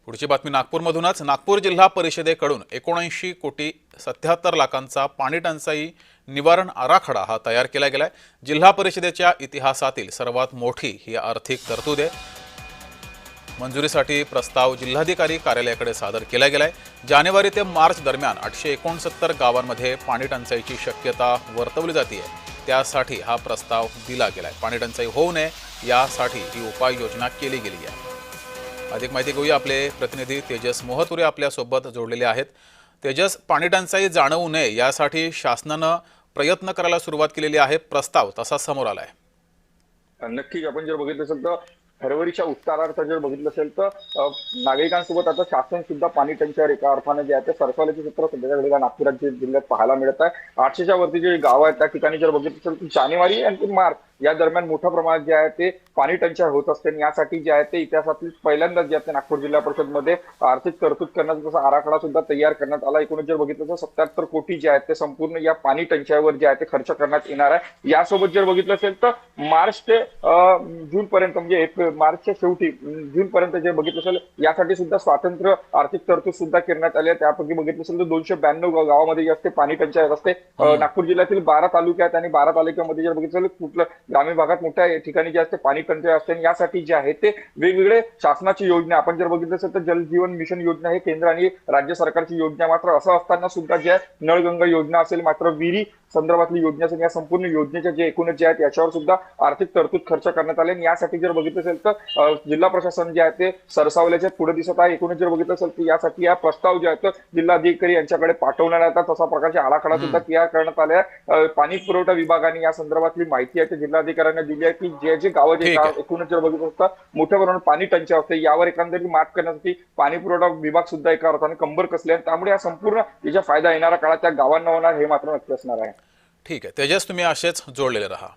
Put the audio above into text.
पुढची बातमी नागपूरमधूनच। नागपूर जिल्हा परिषदेकडून 79,77,00,000चा पाणी टंचाई निवारण आराखडा हा तयार केला गेलाय। जिल्हा परिषदेच्या इतिहासातील सर्वात मोठी ही आर्थिक तरतूद आहे। मंजुरीसाठी प्रस्ताव जिल्हाधिकारी कार्यालयाकडे सादर केला गेलाय। जानेवारी ते मार्च दरम्यान 869 गावांमध्ये पाणी टंचाईची शक्यता वर्तवली जाते आहे। त्यासाठी हा प्रस्ताव दिला गेलाय। पाणी टंचाई होऊ नये यासाठी ही उपाययोजना केली गेली आहे। अधिक माहिती घेऊया, आपले प्रतिनिधी तेजस मोहतुरे आपल्या सोबत जोडलेले आहेत। तेजस, पाणी टंचाई जाणवू नये यासाठी शासनाने प्रयत्न करायला सुरुवात केलेली आहे, प्रस्ताव तसा समोर आलाय। नक्कीच आपण जर बघितलं असेल तर फरवरीच्या उत्तरार्थ जर बघितलं असेल तर नागरिकांसोबत आता शासन सुद्धा पाणी टंचाईवर एका अर्थाने जे आहे ते सरसवल्याचे चित्र सध्याच्या घडीला नागपूर जिल्ह्यात पाहायला मिळत आहे। 800च्या वरती जे गाव आहेत त्या ठिकाणी जर बघितलं असेल तर जानेवारी आणि मार्च या दरम्यान मोठ्या प्रमाणात जे आहे ते पाणी टंचाई होत असते। यासाठी जे आहे ते इतिहासातील पहिल्यांदाच जे आहे नागपूर जिल्हा परिषदमध्ये आर्थिक तरतूद करण्याचा तसा आराखडा सुद्धा तयार करण्यात आला। एकूणच जर बघितलं तर 77 कोटी जे आहेत ते संपूर्ण या पाणी टंचाईवर जे आहे ते खर्च करण्यात येणार आहे। यासोबत जर बघितलं असेल तर मार्च ते जून पर्यंत म्हणजे मार्चच्या शेवटी जून पर्यंत जे बघितलं असेल यासाठी सुद्धा स्वतंत्र आर्थिक तरतूद सुद्धा करण्यात आली आहे। त्यापैकी बघितलं असेल तर 292 गावामध्ये असते पाणी टंचाई असते। नागपूर जिल्ह्यातील 12 तालुक्यात आणि 12 तालुक्यामध्ये जर बघितलं कुठलं ग्रामीण भागात मोठ्या ठिकाणी जे असते पाणी टंचाई असते। यासाठी जे आहे ते वेगवेगळे शासनाची योजना आपण जर बघितलं असेल तर जल जीवन मिशन योजना हे केंद्र आणि राज्य सरकारची योजना, मात्र असं असताना सुद्धा जे आहे नळगंगा योजना असेल, मात्र विहिरी संदर्भातली योजना असेल, या संपूर्ण योजनेच्या जे एकूणच जे आहेत याच्यावर सुद्धा आर्थिक तरतूद खर्च करण्यात आले। यासाठी जर बघितलं असेल तर जिल्हा प्रशासन जे आहे ते सरसावल्याच्या पुढे दिसत आहे। एकूणच जर बघितलं असेल तर यासाठी या प्रस्ताव जे आहेत जिल्हाधिकारी यांच्याकडे पाठवण्यात येतात, तसा प्रकारचे आराखडा सुद्धा तयार करण्यात आले आहे। पाणी पुरवठा विभागाने या संदर्भातली माहिती आहे ते जिल्हाधिकाऱ्यांना दिली आहे की जे जे गाव जे एकूणच जर बघितलं असतं मोठ्या प्रमाणात पाणी टंचाई असते, यावर एकंदरीत मात करण्यासाठी पाणी पुरवठा विभाग सुद्धा एका अर्थाने कंबर कसले आहे। त्यामुळे या संपूर्ण याचा फायदा येणारा काळात त्या गावांना होणार हे मात्र नक्की असणार आहे। ठीक आहे तेजस, तुम्ही असेच जोडलेले रहा।